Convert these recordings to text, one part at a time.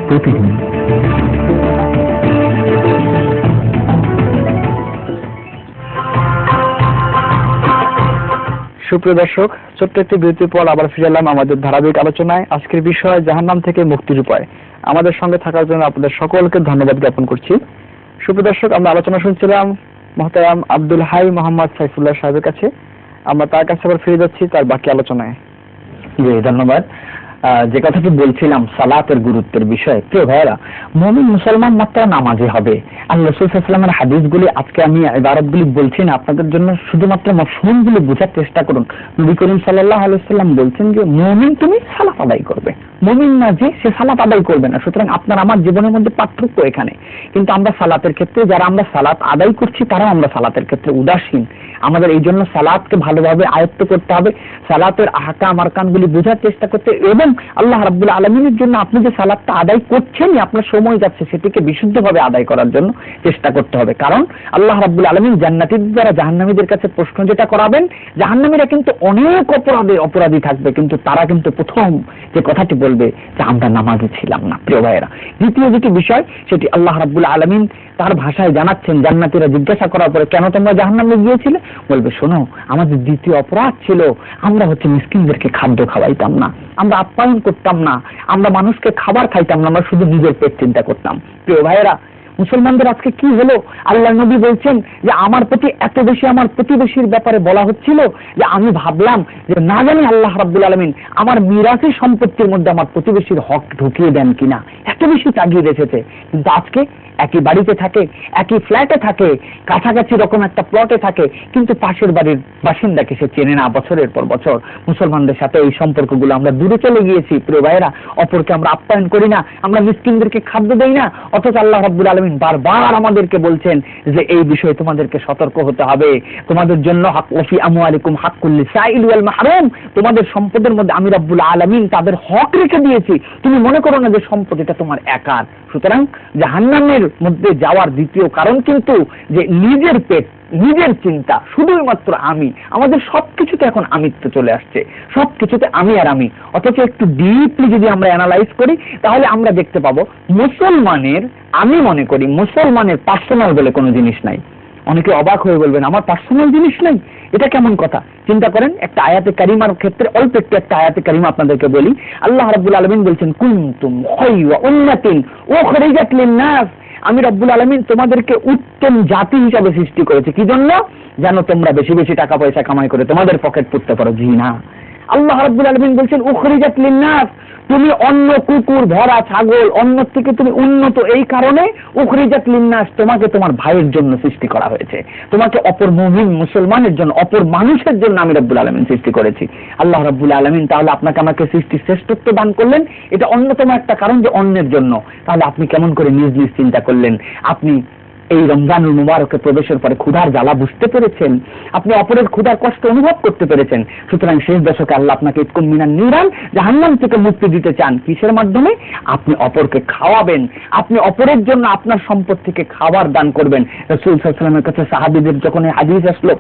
প্রতিদিন। সুপ্রিয় দর্শক, ছোট্ট একটি বিরতির পর আবার ফিরে এলাম আমাদের ধারাবাহিক আলোচনায়। আজকের বিষয় জাহান্নাম থেকে মুক্তির উপায়। আমাদের সঙ্গে থাকার জন্য আপনাদের সকলকে ধন্যবাদ জ্ঞাপন করছি। সুপ্রিয় দর্শক, আমরা আলোচনা শুনছিলাম মুহতারাম আব্দুল হাই মোহাম্মদ সাইফুল্লাহ সাহেবের কাছে। আমরা তার কাছে আবার ফিরে যাচ্ছি তার বাকি আলোচনায়। জি, ধন্যবাদ। যে কথাটি বলছিলাম সালাতের গুরুত্বের বিষয়ে, প্রিয় ভাইয়েরা, মুমিন মুসলমান মাত্র নামাজি হবে। আল্লাহ রাসূল সাল্লাল্লাহু আলাইহি ওয়াসাল্লামের হাদিসগুলি আজকে আমি ইবারতগুলি বলছি না, আপনাদের জন্য শুধুমাত্র মফহুমগুলি বোঝার চেষ্টা করুন। নবী করিম সাল্লাল্লাহু আলাইহি ওয়াসাল্লাম বলছেন যে মুমিন তুমি সালাত আদায় করবে, মুমিন না যে সে সালাত আদায় করবে না। সুতরাং আপনার আমার জীবনের মধ্যে পার্থক্য এখানে। কিন্তু আমরা সালাতের ক্ষেত্রে যারা আমরা সালাত আদায় করছি তারাও আমরা সালাতের ক্ষেত্রে উদাসীন। আমাদের এই জন্য সালাতকে ভালোভাবে আয়ত্ত করতে হবে, সালাতের আহকাম আরকানগুলি বোঝার চেষ্টা করতে, এবং আল্লাহ রাব্বুল আলামিনের জন্য আপনি যে সালাতটা আদায় করছেনই, আপনার সময় যাচ্ছে, সেটিকে বিশুদ্ধভাবে আদায় করার জন্য চেষ্টা করতে হবে। কারণ আল্লাহ রাব্বুল আলামিন জান্নাতীদের দ্বারা জাহান্নামীদের কাছে প্রশ্ন যেটা করাবেন, জাহান্নামীরা কিন্তু অনেক অপরাধী থাকবে, কিন্তু তারা কিন্তু প্রথম যে কথাটি বলবে যে আমরা নামাজে ছিলাম না। প্রিয় ভাইয়েরা, দ্বিতীয় যেটি বিষয় সেটি আল্লাহ রাব্বুল আলামিন তার ভাষায় জানাচ্ছেন। জান্নাতীরা জিজ্ঞাসা করার পরে কেন তোমরা জাহান্নামে গিয়েছিলে, বলবে শোনো, আমাদের দ্বিতীয় অপরাধ ছিল আমরা মিসকিনদেরকে খাদ্য খাওয়াইতাম না, আমরা আপ্যায়ন করতাম না, আমরা মানুষকে খাবার খাইতাম না, আমরা শুধু নিজের পেট চিন্তা করতাম। প্রিয় ভাইয়েরা, মুসলমানদের আজকে কি হলো? আল্লাহ নবী বলছেন যে আমার প্রতি এত বেশি আমার প্রতিবেশীর ব্যাপারে বলা হচ্ছিল যে আমি ভাবলাম যে না জানি আল্লাহ রাব্বুল আলামিন আমার মিরাসি সম্পত্তির মধ্যে আমার প্রতিবেশীর হক ঢুকিয়ে দেন কিনা, এত বেশি তাগিদ এসেছে। কিন্তু আজকে একই বাড়িতে থাকে, একই ফ্ল্যাটে থাকে, কাছাকাছি রকম একটা প্লটে থাকে, কিন্তু পাশের বাড়ির বাসিন্দাকে সে চেনে না বছরের পর বছর। মুসলমানদের সাথে এই সম্পর্কগুলো আমরা দূরে চলে গিয়েছি। প্রিয় ভাইয়েরা, অপরকে আমরা আপ্যায়ন করি না, আমরা মিসকিনদেরকে খাদ্য দেই না, অথচ আল্লাহ রাব্বুল আলামিন বারবার আমাদেরকে বলছেন যে এই বিষয়ে তোমাদেরকে সতর্ক হতে হবে। তোমাদের জন্য ওয়াফি আমওয়ালিকুম হাক্কুল লিসাইল ওয়াল মাহরুম, তোমাদের সম্পদের মধ্যে আমি রাব্বুল আলামিন তাদের হক রেখে দিয়েছি। তুমি মনে করো না যে সম্পদ এটা তোমার একার। সুতরাং জাহান্নামের মধ্যে যাওয়ার দ্বিতীয় কারণ কিন্তু যে নিজের পেট, নিজের চিন্তা, শুধুই মাত্র আমি। আমাদের সবকিছুতে এখন আমিত্ব চলে আসছে, সবকিছুতে আমি আর আমি। অথচ একটু ডিপলি যদি আমরা অ্যানালাইজ করি তাহলে আমরা দেখতে পাবো মুসলমানের, আমি মনে করি মুসলমানের পার্সোনাল বলে কোনো জিনিস নাই। অনেকে অবাক হয়ে বলবেন আমার পার্সোনাল জিনিস নাই, এটা কেমন কথা? চিন্তা করেন, একটা আয়াতে কারিমার ক্ষেত্রে অল্প একটু একটা আয়াতে কারিমা আপনাদেরকে বলি। আল্লাহ রাব্বুল আলামিন বলছেন কুনতুম খায়রা উম্মাতিন উখরিজাত লিন-নাস, আমি রাব্বুল আলামিন তোমাদেরকে উত্তম জাতি হিসাবে সৃষ্টি করেছি। কি জন্য? যেন তোমরা বেশি বেশি টাকা পয়সা কামাই করে তোমাদের পকেট পুড়তে পারো। জি না, আল্লাহ রাব্বুল আলামিন বলছেন উখরিজাত লিন-নাস, তুমি অন্য কুকুর, ভেড়া, ছাগল, অন্য থেকে তুমি উন্নত, এই কারণে উখরিজাত লিন-নাস, তোমাকে তোমার ভাইয়ের জন্য সৃষ্টি করা হয়েছে, তোমাকে অপর মুমিন মুসলমানের জন্য, অপর মানুষের জন্য আমি রাব্বুল আলামিন সৃষ্টি করেছি। আল্লাহ রাব্বুল আলামিন তাহলে আপনাকে আমাকে সৃষ্টির শ্রেষ্ঠত্ব দান করলেন, এটা অন্যতম একটা কারণ যে অন্যের জন্য। তাহলে আপনি কেমন করে নিজ নিজ চিন্তা করলেন? আপনি এই রমজানুল মুবারকে প্রবেশের পরে ক্ষুধার জ্বালা বুঝতে পেরেছেন, আপনি অপরের ক্ষুধার কষ্ট অনুভব করতে পেরেছেন। সুতরাং শেষ দশকে আল্লাহ আপনাকে ইতকুম মিনান নিরান, জাহান্নাম থেকে মুক্তি দিতে চান। কিসের মাধ্যমে? আপনি অপরকে খাওয়াবেন, আপনি অপরের জন্য আপনার সম্পদ থেকে খাবার দান করবেন। রাসূল সাল্লাল্লাহু আলাইহি ওয়াসাল্লামের কাছে সাহাবীদের যখন এই হাদিস আসলো,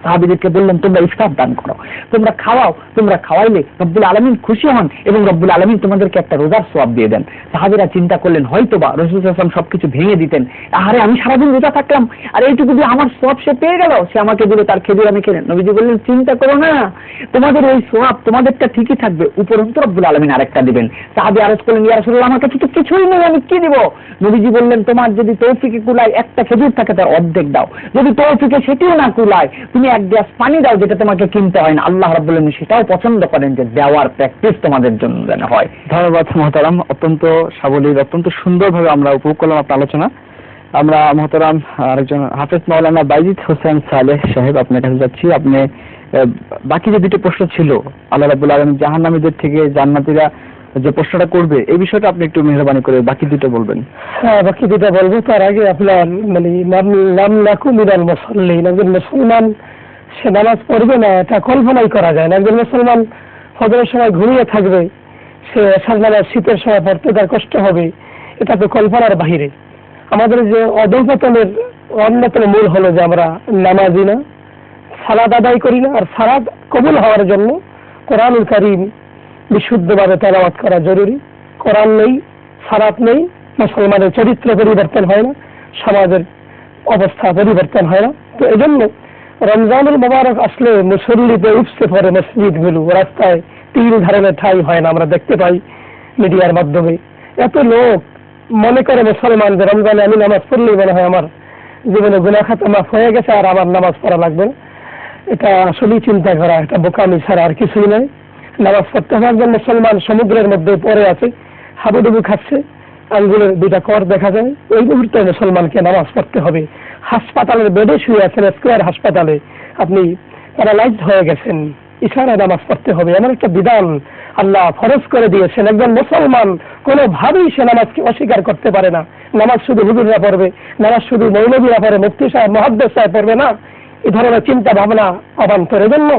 সাহাবীদেরকে বললেন তোমরা ইফতার দান করো, তোমরা খাওয়াও, তোমরা খাওয়াইলে রব্বুল আলামিন খুশি হন এবং রব্বুল আলামিন তোমাদেরকে একটা রোজার সওয়াব দিয়ে দেন। সাহাবীরা চিন্তা করলেন হয়তোবা রাসূল সাল্লাল্লাহু আলাইহি ওয়াসাল্লাম সবকিছু ভেঙে দিতেন, আরে আমি সারাদিন রোজা থাকলাম আর এইটুকু দিয়ে আমার সওয়াব সে পেয়ে গেল, সে আমাকে দিল, তার খেজুর আমি খেলেন। নবীজি বললেন চিন্তা করো না, তোমাদের ওই সওয়াব তোমাদেরটা ঠিকই থাকবে, উপরন্তু রব্বুল আলামিন আরেকটা দিবেন। সাহাবী আরজ করলেন ইয়া রাসূলুল্লাহ আমার কাছে তো কিছুই নেই, আমি কি দিব? নবীজি বললেন তোমার যদি তৌফিকে কুলায় একটা খেজুর থাকে তার অর্ধেক দাও, যদি তৌফিকে সেটিও না কুলায় তুমি এক গ্লাস পানি দাও, যেটা তোমাকে কিনতে হয় না। আল্লাহ রাব্বুল আলামিন সেটাও পছন্দ করেন যে দেওয়ার প্র্যাকটিস তোমাদের জন্য যেন হয়। ধন্যবাদ মুহতারাম, অত্যন্ত সাবলীল, অত্যন্ত সুন্দরভাবে আমরা উপভোগ করলাম আপনার আলোচনা। আমরা মুহতারাম আরেকজন হাফেজ মাওলানা বাইজিদ হোসেন সালেহ সাহেব আপনার কাছে যাচ্ছি। আপনি বাকি যে দুটো প্রশ্ন ছিল, আল্লাহ রাব্বুল আলামিন জাহান্নামীদের থেকে জান্নাতীরা যে প্রশ্নটা করবে এই বিষয়টা আপনি একটু মেহরবানি করে বাকি দুটো বলবেন। হ্যাঁ, বাকি দুটো বলবো। তার আগে আপনার নাম লাকু মিনাল মুসাল্লিন, একজন মুসলমান সে নামাজ পড়বে না এটা কল্পনাই করা যায় না। একজন মুসলমান ফজরের সময় ঘুমিয়ে থাকবে, সে এশার নামাজ শীতের সময় পড়তে তার কষ্ট হবে, এটা তো কল্পনার বাহিরে। আমাদের যে অধঃপতনের অন্যতম মূল হলো যে আমরা নামাজি না, সালাত আদায় করি না। আর সালাত কবুল হওয়ার জন্য কোরআনুল কারীম বিশুদ্ধভাবে তেলাওয়াত করা জরুরি। কোরআন নেই, সালাত নেই, মুসলমানের চরিত্র পরিবর্তন হয় না, সমাজের অবস্থা পরিবর্তন হয় না। তো এই জন্য রমজানুল মোবারক আসলে মুসল্লিতে উপসে পড়ে মসজিদগুলো, রাস্তায় 3 ধরনের ঠাই হয় না, আমরা দেখতে পাই মিডিয়ার মাধ্যমে। এত লোক মনে করে মুসলমান যে রমজানে আমি নামাজ পড়লেই মনে হয় আমার জীবনে গুনাহ খাতা মাফ হয়ে গেছে, আর আমার নামাজ পড়া লাগবে না। এটা আসলেই চিন্তা করা, এটা বোকামি ছাড়া আর কিছুই নয়। নামাজ পড়তে হবে। একজন মুসলমান সমুদ্রের মধ্যে পড়ে আছে, হাবুডুবু খাচ্ছে, আঙ্গুলের 2টা কর দেখা যায়, ওই মুহূর্তে মুসলমানকে নামাজ পড়তে হবে। হাসপাতালের বেডে শুয়ে আছেন, স্কয়ার হাসপাতালে, আপনি প্যারালাইজড হয়ে গেছেন, ইশারায় নামাজ পড়তে হবে, এমন একটা বিধান আল্লাহ ফরজ করে দিয়েছেন। একজন মুসলমান কোনোভাবেই সে নামাজকে অস্বীকার করতে পারে না। নামাজ শুধু হুজুররা পড়বে, নামাজ শুধু মৌলবীরা পড়ে, মুফতি সাহেব, মুহাদ্দিস সাহেব পড়বে না, এই ধরনের চিন্তা ভাবনা অবান্তর। এজন্য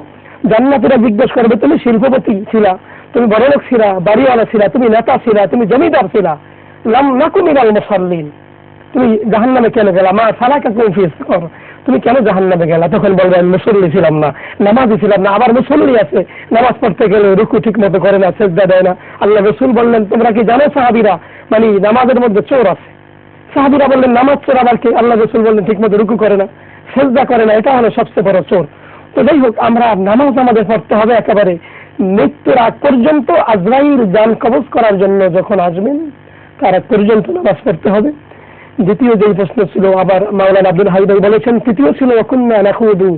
জান্নাতীরা জিজ্ঞেস করবে, তুমি শিল্পপতি ছিলা, তুমি বড়লোক ছিলা, বাড়িওয়ালা ছিলা, তুমি নেতা ছিলা, তুমি জমিদার ছিলা, লাম নাকু মিনাল মুসাল্লিন, তুমি জাহান্নামে কেন গেলা? মা সালাকাকুম ফি সাকর, তুমি কেন জাহান্নামে গেলা? তখন বলবে আমি মুসল্লি ছিলাম না, নামাজি ছিলাম না। আবার মুসল্লি আছে, নামাজ পড়তে গেলে রুকু ঠিক মতো করে না, সেজদা দেয় না। আল্লাহ রাসূল বললেন, তোমরা কি জানো সাহাবীরা, মানে নামাজের মধ্যে চোর আছে। সাহাবীরা বললেন, নামাজ চোর আবার কি? আল্লাহ রাসূল বললেন, ঠিক মতো রুকু করে না, সেজদা করে না, এটা হলো সবচেয়ে বড় চোর। তো যাই হোক, আমরা নামাজ আমাদের পড়তে হবে একেবারে মৃত্যুর আগ পর্যন্ত। আজরাইল জান কবজ করার জন্য যখন আসবেন, তার আগ পর্যন্ত নামাজ পড়তে হবে। দ্বিতীয় যেই প্রশ্ন ছিল, আবার মাওলানা আব্দুল হাই ভাই বলেছেন, তৃতীয় ছিল ওয়াকুন্না নাখুদু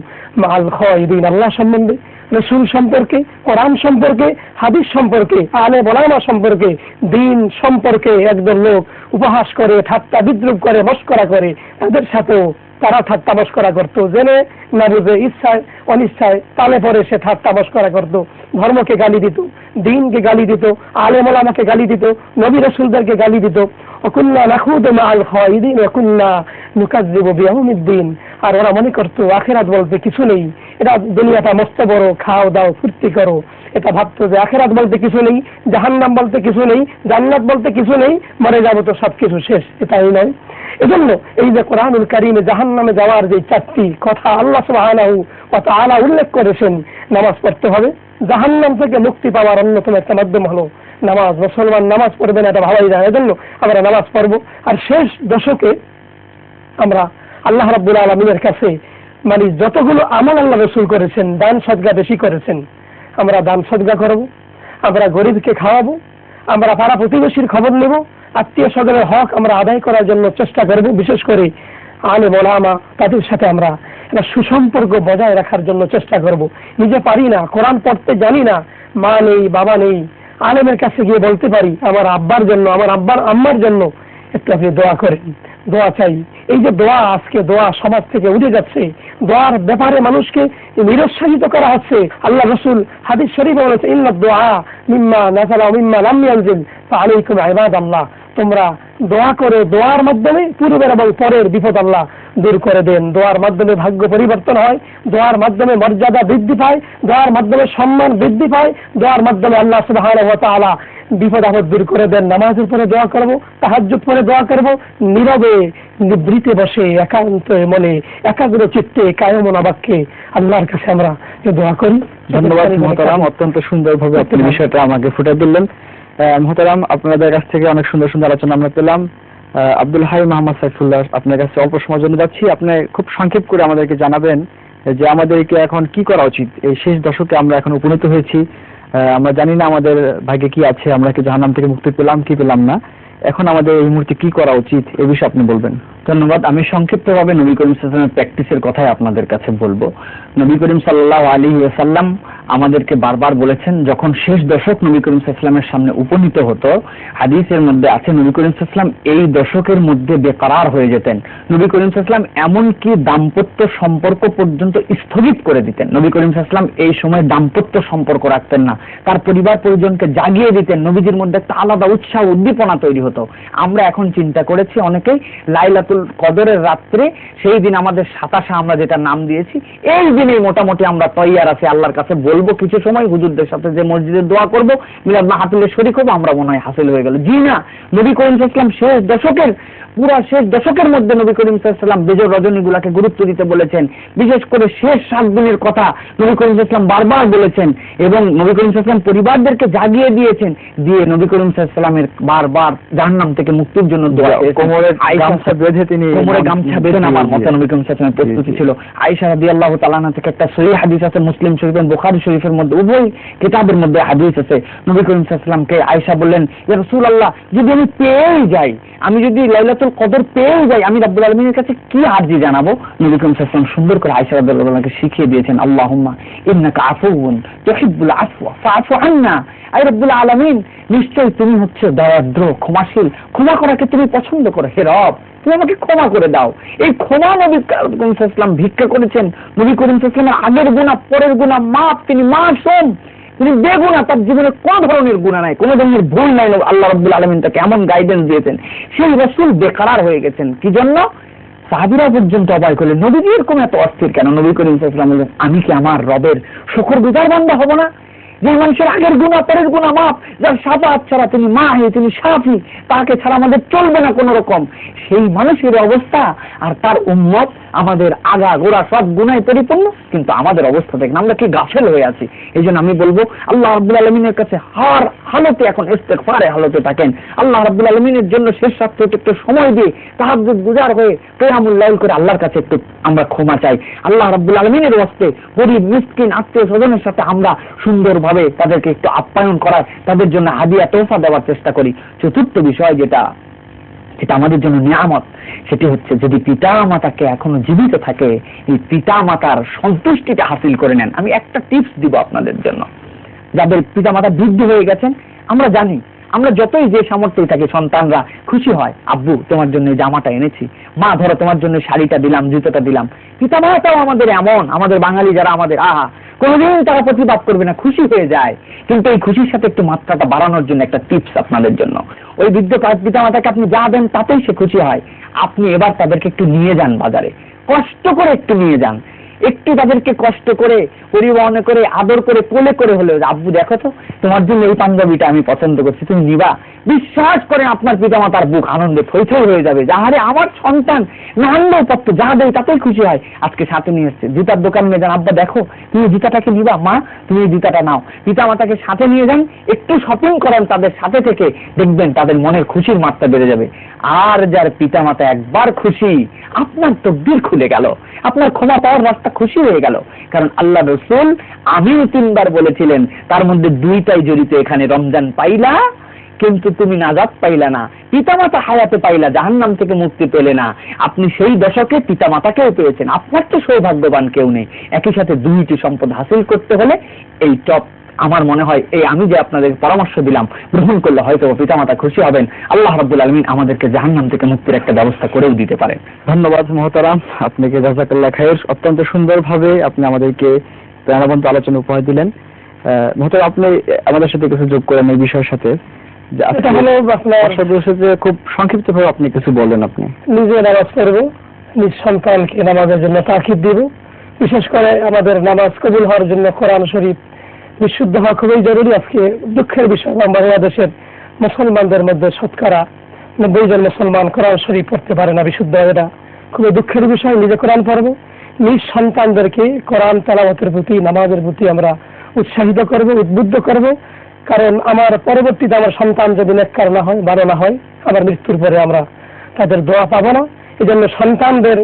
মাআল খায়দিন, আল্লাহ সম্বন্ধে, রাসূল সম্পর্কে, কোরআন সম্পর্কে, হাদিস সম্পর্কে, আলেম ওলামা সম্পর্কে, দ্বীন সম্পর্কে একদল লোক উপহাস করে, ঠাট্টা বিদ্রুপ করে, মশকরা করে, তাদের সাথেও তারা ঠাট্টা মশকরা করতো, জেনে না বুঝে, ইচ্ছায় অনিচ্ছায় তালে পরে সে ঠাট্টা মশকরা করতো, ধর্মকে গালি দিত, দ্বীনকে গালি দিত, আলেম ওলামাকে গালি দিত, নবী রাসূলদেরকে গালি দিত। ওয়াকুন্না নাখুদু মাআল খায়দিন ওয়াকুন্না নুকাজ্জিবু বিয়াউমিদ্দিন। আর ওরা মনে করতো আখিরাত বলতে কিছু নেই, এটা দুনিয়াটা মস্ত বড়, খাও দাও ফুর্তি করো, এটা ভাবতো যে আখিরাত বলতে কিছু নেই, জাহান্নাম বলতে কিছু নেই, জান্নাত বলতে কিছু নেই, মরে যাবো তো সবকিছু শেষ, এটাই নয়। এজন্য এই যে কোরআনুল কারীমে জাহান্নামে যাওয়ার যে 4টি কথা আল্লাহ সুবহানাহু ওয়া তাআলা উল্লেখ করেছেন, নামাজ পড়তে হবে। জাহান্নাম থেকে মুক্তি পাওয়ার অন্যতম একটা মাধ্যম হলো নামাজ। মুসলমান নামাজ পড়বে না, এটা ভাবাই যায়। এজন্য আমরা নামাজ পড়বো। আর শেষ দশকে আমরা আল্লাহ রাব্বুল আলামিনের কাছে মানে যতগুলো আমল আল্লাহ রাসূল করেছেন, দান সদকা বেশি করেছেন, আমরা দান সদকা করব, আমরা গরিবকে খাওয়াবো, আমরা পাড়া প্রতিবেশীর খবর নেব, আত্মীয় স্বজনের হক আমরা আদায় করার জন্য চেষ্টা করব। বিশেষ করে আলেম ওলামা, তাদের সাথে আমরা একটা সুসম্পর্ক বজায় রাখার জন্য চেষ্টা করব। নিজে পারি না, কোরআন পড়তে জানি না, মা নেই, বাবা নেই, আলেমের কাছে গিয়ে বলতে পারি আমার আব্বার জন্য, আমার আম্মার জন্য একটু আপনি দোয়া করেন, দোয়া চাই। এই যে দোয়া, আজকে দোয়া সমাজ থেকে উঠে যাচ্ছে, দোয়ার ব্যাপারে মানুষকে নিরুৎসাহিত করা হচ্ছে। আল্লাহ রাসূল হাদিস শরীফে বলেছে, ইন্নাদ দুআ মিম্মা নাযালা ওয়া মিম্মা লাম ইয়ানজিল ফাআলাইকুম ইবাদাল্লাহ, তোমরা দোয়া করে, দোয়ার মাধ্যমে পূর্বের এবং পরের বিপদ আল্লাহ দূর করে দেন। দোয়ার মাধ্যমে ভাগ্য পরিবর্তন হয়, দোয়ার মাধ্যমে মর্যাদা বৃদ্ধি পায়, দোয়ার মাধ্যমে সম্মান বৃদ্ধি পায়, দোয়ার মাধ্যমে আল্লাহ সুবহানাহু ওয়া তাআলা বিপদ আপদ দূর করে দেন। নামাজের পরে দোয়া করব, তাহাজ্জুদ পরে দোয়া করব, নীরবে নিভৃতে বসে একান্ত মনে একাগ্র চিত্তে কায়মনা বাক্যে আল্লাহর কাছে আমরা দোয়া করি। ধন্যবাদ মুহতারাম, অত্যন্ত সুন্দরভাবে আপনি বিষয়টা আমাকে ফুটিয়ে দিলেন। মুহতারাম, আপনাদের কাছ থেকে অনেক সুন্দর সুন্দর আলোচনা আমরা পেলাম। আব্দুল হাই মোহাম্মদ সাইফুল্লাহ, আপনার কাছে অল্প সময়ের জন্য যাচ্ছি, আপনি খুব সংক্ষেপ করে আমাদেরকে জানাবেন যে আমাদেরকে এখন কি করা উচিত। এই শেষ দশকে আমরা এখন উপনীত হয়েছি, আমরা জানি না আমাদের ভাগ্যে কি আছে, আমরা কি জাহান্নাম থেকে মুক্তি পেলাম কি পেলাম না, এখন আমাদের এই মুহূর্তে কি করা উচিত এই বিষয়ে আপনি বলবেন। ধন্যবাদ। আমি সংক্ষিপ্তভাবে নবী করিম সাল্লাল্লাহু আলাইহি ওয়াসাল্লামের প্র্যাকটিসের কথাই আপনাদের কাছে বলবো। নবী করিম সাল্লাল্লাহু আলাইহি ওয়াসাল্লাম আমাদেরকে বারবার বলেছেন, যখন শেষ দশক নবী করিম সাল্লাল্লাহু আলাইহি ওয়াসাল্লামের সামনে উপনীত হতো, হাদিসের মধ্যে আছে নবী করিম সাল্লাল্লাহু আলাইহি ওয়াসাল্লাম এই দশকের মধ্যে বেকরার হয়ে যেতেন। নবী করিম সাল্লাল্লাহু আলাইহি ওয়াসাল্লাম এমনকি দাম্পত্য সম্পর্ক পর্যন্ত স্থগিত করে দিতেন। নবী করিম সাল্লাল্লাহু আলাইহি ওয়াসাল্লাম এই সময় দাম্পত্য সম্পর্ক রাখতেন না, তার পরিবার পরিজনকে জাগিয়ে দিতেন। নবীজির মধ্যে একটা আলাদা উৎসাহ উদ্দীপনা তৈরি হতো। আমরা এখন চিন্তা করেছি অনেকেই লাইলাতুল কদরের রাত্রে, সেই দিন আমাদের 27 আমরা যেটা নাম দিয়েছি, এই দিনেই মোটামুটি আমরা তৈয়ার আছি আল্লাহর কাছে বলবো কিছু সময় হুজুরদের সাথে যে মসজিদে দোয়া করবো, মিলাদ মাহফিলে শরীক হবো, আমরা মনে হয় হাসিল হয়ে গেল। জি না, নবী করিম সাল্লাল্লাহু আলাইহি ওয়াসাল্লাম শেষ দশকের পুরা শেষ দশকের মধ্যে নবী করিম সাল্লাল্লাহু আলাইহি ওয়াসাল্লাম বেজর রজনীগুলাকে গুরুত্ব দিতে বলেছেন। বিশেষ করে শেষ 7 দিনের কথা নবী করিম সাল্লাল্লাহু আলাইহি ওয়াসাল্লাম বারবার বলেছেন এবং নবী করিম সাল্লাল্লাহু আলাইহি ওয়াসাল্লাম পরিবারদেরকে জাগিয়ে দিয়েছেন, দিয়ে নবী করিম সাল্লাল্লাহু আলাইহি ওয়াসাল্লামের বারবার জাহান্নাম থেকে মুক্তির জন্য দোয়া করেছেন। কোমরে গামছা বেঁধে তিনি কোমরে গামছা বেঁধে নামার মতো নবী করিম সাল্লাল্লাহু আলাইহি ওয়াসাল্লামের প্রস্তুতি ছিল। আয়েশা রাদিয়াল্লাহু তাআলা আনহা থেকে একটা সহিহ হাদিস আছে, মুসলিম শরীফ এবং বুখারী শরীফের মধ্যে, উভয় কিতাবের মধ্যে হাদিস আছে। নবী করিম সাল্লাল্লাহু আলাইহি ওয়াসাল্লামকে আয়েশা বললেন, ইয়া রাসূলুল্লাহ, যদি আমি পেয়েই যাই, আমি যদি লাইলাতুল কদর পেয়েই যাই, আমি রাব্বুল আলামিনের কাছে কি আরজি জানাবো? নবী করিম সাল্লাল্লাহু আলাইহি ওয়াসাল্লাম সুন্দর করে আয়েশা রাদিয়াল্লাহু তাআলাকে শিখিয়ে দিয়েছেন, আল্লাহুম্মা ইন্নাকা আফুউন তুহিব্বুল আফওয়া ফাআফু আন্না। আয় রব্বুল আলামিন, নিশ্চয়ই তুমি হচ্ছে দয়াদ্র, ক্ষমাশীল, ক্ষমা করাকে তুমি পছন্দ করো। হে রব, তুমি আমাকে ক্ষমা করে দাও। এই ক্ষমা নবী করিম সাল্লাল্লাহু আলাইহি ওয়াসাল্লাম ভিক্ষা করেছেন। নবী করিম সাল্লাল্লাহু আলাইহি ওয়াসাল্লামের আগের গুনাহ পরের গুনাহ মাফ, তিনি মাসুম, তিনি বেগুনাহ, তার জীবনে কোন ধরনের গুনাহ নাই, কোন ধরনের ভুল নাই। আল্লাহ রাব্বুল আলামিন তাকে এমন গাইডেন্স দিয়েছেন, সেই রাসূল বেকারার হয়ে গেছেন। কি জন্য? সাহাবীরা পর্যন্ত অবাক হলেন, নবীজি এরকম এত অস্থির কেন? নবী করিম সাল্লাল্লাহু আলাইহি ওয়াসাল্লাম বললেন, আমি কি আমার রবের শুকরগুজার বান্দা হব না? যে মানুষের আগের গুনাহ পরের গুনাহ মাফ, যার শাফাআত ছাড়া তিনি মাহি, তিনি শাফি, তাকে ছাড়া আমাদের চলবে না কোন রকম, সেই মানুষের অবস্থা আর তার উম্মত আমাদের আগা গোড়া সব গুনাহে পরিপূর্ণ, কিন্তু আমাদের অবস্থা দেখেন আমরা কি গাফেল হয়ে আছি। এই জন্য আমি বলবো, আল্লাহ রাব্বুল আলামিনের কাছে হার হালতে এখন ইস্তেগফারে হালতে থাকেন। আল্লাহ রাব্বুল আলামিনের জন্য শেষ রাত্রে একটু সময় দিয়ে তাহাজ্জুদ গুজার হয়ে কিয়ামুল লাইল করে আল্লাহর কাছে একটু আমরা ক্ষমা চাই। আল্লাহ রাব্বুল আলামিনের ওয়াস্তে গরীব মিসকিন আত্মীয় স্বজনের সাথে আমরা সুন্দরভাবে তাদেরকে একটু আপ্যায়ন করার, তাদের জন্য হাদিয়া তোহফা দেওয়ার চেষ্টা করি। চতুর্থ বিষয় যেটা আমাদের জন্য নিয়ামত, সেটি হচ্ছে যদি পিতা মাতাকে এখনো জীবিত থাকে, এই পিতা মাতার সন্তুষ্টিটা হাসিল করে নেন। আমি একটা টিপস দিব আপনাদের জন্য, যাদের পিতা মাতা বৃদ্ধ হয়ে গেছেন। আমরা জানি, আমরা যতই যে সামর্থ্যে থাকি, সন্তানরা খুশি হয়, আব্বু তোমার জন্য জামাটা এনেছি, মা ধরো তোমার জন্য শাড়িটা দিলাম, জুতোটা দিলাম। পিতা মাতাও আমাদের এমন, আমাদের বাঙালি যারা আমাদের কোনোদিন তারা প্রতিবাদ করবে না, খুশি হয়ে যায়। কিন্তু এই খুশির সাথে একটু মাত্রাটা বাড়ানোর জন্য একটা টিপস আপনাদের জন্য। ওই বৃদ্ধ পিতা মাতাকে আপনি যা দেন তাতেই সে খুশি হয়। আপনি এবার তাদেরকে একটু নিয়ে যান বাজারে, কষ্ট করে একটু নিয়ে যান, একটু তাদেরকে কষ্ট করে পরিবহনে করে আদর করে কোলে করে হলেও, আব্বু দেখো তো তোমার জন্য এই পাঞ্জাবিটা আমি পছন্দ করছি, তুমি নিবা। বিশ্বাস করে আপনার পিতা মাতার বুক আনন্দে থইথই হয়ে যাবে, যাহারে আমার সন্তান না আনলেও পারতো, যা দেয় তাতেই খুশি হয়। আজকে সাথে নিয়ে এসছে, জুতার দোকান নিয়ে যান, আব্বা দেখো তুমি জুতাটাকে নিবা, মা তুমি এই জুতাটা নাও। পিতা মাতাকে সাথে নিয়ে যান, একটু শপিং করেন তাদের সাথে থেকে, দেখবেন তাদের মনের খুশির মাত্রা বেড়ে যাবে। আর যার পিতা মাতা একবার খুশি, আপনার তকদির খুলে গেল, আপনার ক্ষমা পাওয়ার রাস্তা খুশি হয়ে গেল। কারণ আল্লাহ রাসূল আমিও 3 বার বলেছিলেন, তার মধ্যে 2টাই জড়িত এখানে। রমজান পাইলা কিন্তু তুমি নাজাত পাইলা না, পিতামাতা হায়াতে পাইলা, জাহান্নাম থেকে মুক্তি পেলে না। আপনি সেই দশকে পিতামাতাকেও পেয়েছেন, আপনার তো সৌভাগ্যবান কেউ নেই। একই সাথে 2টি সম্পদ হাসিল করতে হলে এই টপ, আমার মনে হয় এই আমি যে আপনাদের পরামর্শ দিলাম গ্রহণ করলে হয়তো পিতামাতা খুশি হবেন। আল্লাহ রাব্বুল আলামিন আমাদেরকে জাহান্নাম থেকে মুক্তির একটা ব্যবস্থা করেও দিতে পারেন। ধন্যবাদ মহতারাম, আপনাকে জাযাকাল্লাহ খায়ের। অত্যন্ত সুন্দরভাবে আপনি আমাদেরকে প্রাণবন্ত আলোচনা উপহার দিলেন। মহতারাম, আপনি আমাদের সাথে কিছু যোগ করেন এই বিষয়ের সাথে, যে এটা হলো আপনার খুব সংক্ষিপ্ত ভাবে আপনি কিছু বললেন। আপনি নিজে নামাজ পড়বো, নিজ সন্তানকে নামাজের জন্য তাকিদ দিব। বিশেষ করে আমাদের নামাজ কবুল হওয়ার জন্য কোরআন শরীফ বিশুদ্ধ হওয়া খুবই জরুরি। আজকে দুঃখের বিষয়, বাংলাদেশের মুসলমানদের মধ্যে 90% জন মুসলমান কোরআন শরীফ পড়তে পারে না বিশুদ্ধ। এটা খুবই দুঃখের বিষয়। নিজে কোরআন পড়বো, নিজ সন্তানদেরকে কোরআন তেলাওয়াতের প্রতি, নামাজের প্রতি আমরা উৎসাহিত করব, উদ্বুদ্ধ করব। কারণ আমার পরবর্তীতে আমার সন্তান যদি নেককার না হয়, ভালো না হয়, আমার মৃত্যুর পরে আমরা তাদের দোয়া পাবো না। এই জন্য সন্তানদের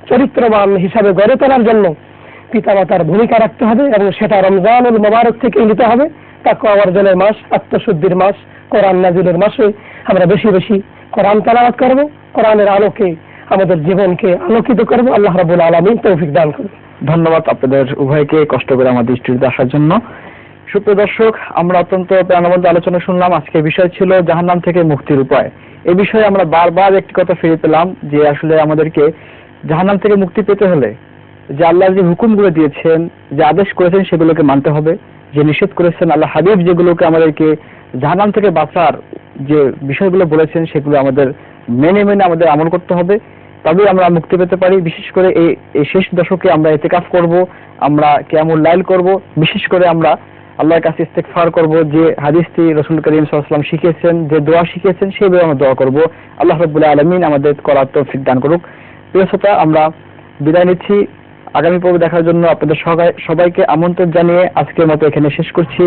চরিত্রবান হিসাবে গড়ে তোলার জন্য পিতামাতার ভূমিকা রাখতে হবে, এবং সেটা রমজানুল মোবারক থেকে নিতে হবে। তাকওয়া অর্জনের মাস, আত্মশুদ্ধির মাস, কোরআন নাজিলের মাসে আমরা বেশি বেশি কোরআন তেলাওয়াত করব, কোরআনের আলোকে আমাদের জীবনকে আলোকিত করব। আল্লাহ রাব্বুল আলামিন তৌফিক দান করুন। ধন্যবাদ আপনাদের উভয়কে কষ্ট করে আমাদের স্টুডিওতে আসার জন্য। সুপ্রিয় দর্শক, আমরা অত্যন্ত প্রাণবন্ত আলোচনা শুনলাম। আজকের বিষয় ছিল জাহান্নাম থেকে মুক্তির উপায়। এই বিষয়ে আমরা বারবার একটি কথা ফিরে পেলাম, যে আসলে আমাদেরকে জাহান্নাম থেকে মুক্তি পেতে হলে যে আল্লাহ যে হুকুমগুলো দিয়েছেন, যে আদেশ করেছেন, সেগুলোকে মানতে হবে। যে নিষেধ করেছেন আল্লাহ হাবিব, যেগুলোকে আমাদেরকে জাহান্নাম থেকে বাঁচার যে বিষয়গুলো বলেছেন, সেগুলো আমাদের মেনে আমাদের আমল করতে হবে, তবেই আমরা মুক্তি পেতে পারি। বিশেষ করে এই শেষ দশকে আমরা ইতিকাফ করব, আমরা কিয়ামুল লাইল করব। বিশেষ করে আমরা আল্লাহর কাছে ইস্তেগফার করব, যে হাদিসটি রাসূল করিম সাল্লাল্লাহু আলাইহি ওয়াসাল্লাম শিখিয়েছেন, যে দোয়া শিখিয়েছেন, সেইভাবে আমরা দোয়া করব। আল্লাহ রাব্বুল আলামিন আমাদের করার তৌফিক দান করুক। প্রিয় শ্রোতা, আমরা বিদায় নিচ্ছি। আগামী পর্ব দেখার জন্য আপনাদের সবাইকে আমন্ত্রণ জানিয়ে আজকের মতো এখানে শেষ করছি।